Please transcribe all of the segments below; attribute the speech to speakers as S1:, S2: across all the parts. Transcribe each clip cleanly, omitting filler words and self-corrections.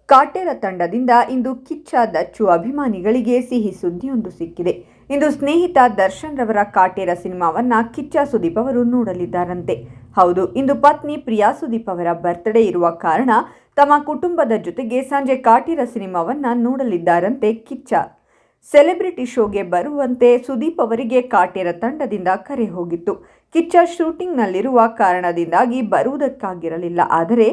S1: ಕಾಟೇರ ತಂಡದಿಂದ ಇಂದು ಕಿಚ್ಚ ದಚ್ಚು ಅಭಿಮಾನಿಗಳಿಗೆ ಸಿಹಿ ಸುದ್ದಿಯೊಂದು ಸಿಕ್ಕಿದೆ. ಇಂದು ಸ್ನೇಹಿತ ದರ್ಶನ್ ರವರ ಕಾಟೇರ ಸಿನಿಮಾವನ್ನ ಕಿಚ್ಚ ಸುದೀಪ್ ಅವರು ನೋಡಲಿದ್ದಾರಂತೆ. ಹೌದು, ಇಂದು ಪತ್ನಿ ಪ್ರಿಯಾ ಸುದೀಪ್ ಅವರ ಬರ್ತ್ಡೇ ಇರುವ ಕಾರಣ ತಮ್ಮ ಕುಟುಂಬದ ಜೊತೆಗೆ ಸಂಜೆ ಕಾಟೇರ ಸಿನಿಮಾವನ್ನ ನೋಡಲಿದ್ದಾರಂತೆ ಕಿಚ್ಚ. ಸೆಲೆಬ್ರಿಟಿ ಶೋಗೆ ಬರುವಂತೆ ಸುದೀಪ್ ಅವರಿಗೆ ಕಾಟೇರ ತಂಡದಿಂದ ಕರೆ ಹೋಗಿತ್ತು. ಕಿಚ್ಚ ಶೂಟಿಂಗ್ನಲ್ಲಿರುವ ಕಾರಣದಿಂದಾಗಿ ಬರುವುದಕ್ಕಾಗಿರಲಿಲ್ಲ. ಆದರೆ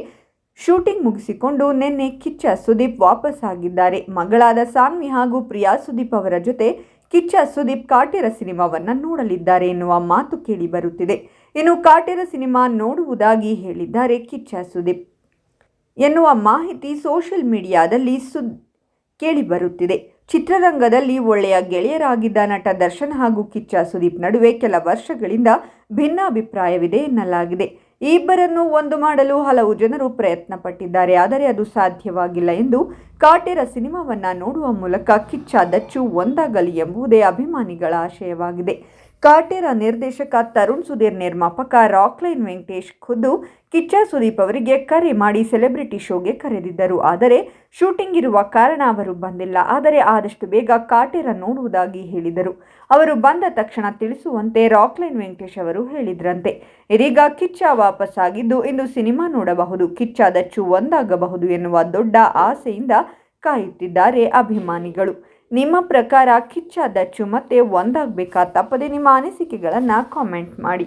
S1: ಶೂಟಿಂಗ್ ಮುಗಿಸಿಕೊಂಡು ನಿನ್ನೆ ಕಿಚ್ಚ ಸುದೀಪ್ ವಾಪಸ್ ಆಗಿದ್ದಾರೆ. ಮಗಳಾದ ಸಾನ್ವಿ ಹಾಗೂ ಪ್ರಿಯಾ ಸುದೀಪ್ ಅವರ ಜೊತೆ ಕಿಚ್ಚ ಸುದೀಪ್ ಕಾಟೇರ ಸಿನಿಮಾವನ್ನ ನೋಡಲಿದ್ದಾರೆ ಎನ್ನುವ ಮಾತು ಕೇಳಿ ಬರುತ್ತಿದೆ. ಇನ್ನು ಕಾಟೇರ ಸಿನಿಮಾ ನೋಡುವುದಾಗಿ ಹೇಳಿದ್ದಾರೆ ಕಿಚ್ಚ ಸುದೀಪ್ ಎನ್ನುವ ಮಾಹಿತಿ ಸೋಷಿಯಲ್ ಮೀಡಿಯಾದಲ್ಲಿ ಕೇಳಿ ಬರುತ್ತಿದೆ. ಚಿತ್ರರಂಗದಲ್ಲಿ ಒಳ್ಳೆಯ ಗೆಳೆಯರಾಗಿದ್ದ ನಟ ದರ್ಶನ್ ಹಾಗೂ ಕಿಚ್ಚ ಸುದೀಪ್ ನಡುವೆ ಕೆಲ ವರ್ಷಗಳಿಂದ ಭಿನ್ನಾಭಿಪ್ರಾಯವಿದೆ ಎನ್ನಲಾಗಿದೆ. ಈ ಇಬ್ಬರನ್ನು ಒಂದು ಮಾಡಲು ಹಲವು ಜನರು ಪ್ರಯತ್ನ ಪಟ್ಟಿದ್ದಾರೆ. ಆದರೆ ಅದು ಸಾಧ್ಯವಾಗಿಲ್ಲ ಎಂದು ಕಾಟೇರ ಸಿನಿಮಾವನ್ನ ನೋಡುವ ಮೂಲಕ ಕಿಚ್ಚ ದಚ್ಚು ಒಂದಾಗಲಿ ಎಂಬುದೇ ಅಭಿಮಾನಿಗಳ ಆಶಯವಾಗಿದೆ. ಕಾಟೇರ ನಿರ್ದೇಶಕ ತರುಣ್ ಸುಧೀರ್, ನಿರ್ಮಾಪಕ ರಾಕ್ಲೈನ್ ವೆಂಕಟೇಶ್ ಖುದ್ದು ಕಿಚ್ಚ ಸುದೀಪ್ ಅವರಿಗೆ ಕರೆ ಮಾಡಿ ಸೆಲೆಬ್ರಿಟಿ ಶೋಗೆ ಕರೆದಿದ್ದರು. ಆದರೆ ಶೂಟಿಂಗ್ ಇರುವ ಕಾರಣ ಅವರು ಬಂದಿಲ್ಲ. ಆದರೆ ಆದಷ್ಟು ಬೇಗ ಕಾಟೇರ ನೋಡುವುದಾಗಿ ಹೇಳಿದರು. ಅವರು ಬಂದ ತಕ್ಷಣ ತಿಳಿಸುವಂತೆ ರಾಕ್ಲೈನ್ ವೆಂಕಟೇಶ್ ಅವರು ಹೇಳಿದ್ರಂತೆ. ಇದೀಗ ಕಿಚ್ಚ ವಾಪಸ್ ಆಗಿದ್ದು ಇಂದು ಸಿನಿಮಾ ನೋಡಬಹುದು, ಕಿಚ್ಚ ದಚ್ಚು ಒಂದಾಗಬಹುದು ಎನ್ನುವ ದೊಡ್ಡ ಆಸೆಯಿಂದ ಕಾಯುತ್ತಿದ್ದಾರೆ ಅಭಿಮಾನಿಗಳು. ನಿಮ್ಮ ಪ್ರಕಾರ ಕಿಚ್ಚ ದಚ್ಚು ಮತ್ತೆ ಒಂದಾಗಬೇಕಾ? ತಪ್ಪದೆ ನಿಮ್ಮ ಅನಿಸಿಕೆಗಳನ್ನು ಕಾಮೆಂಟ್ ಮಾಡಿ.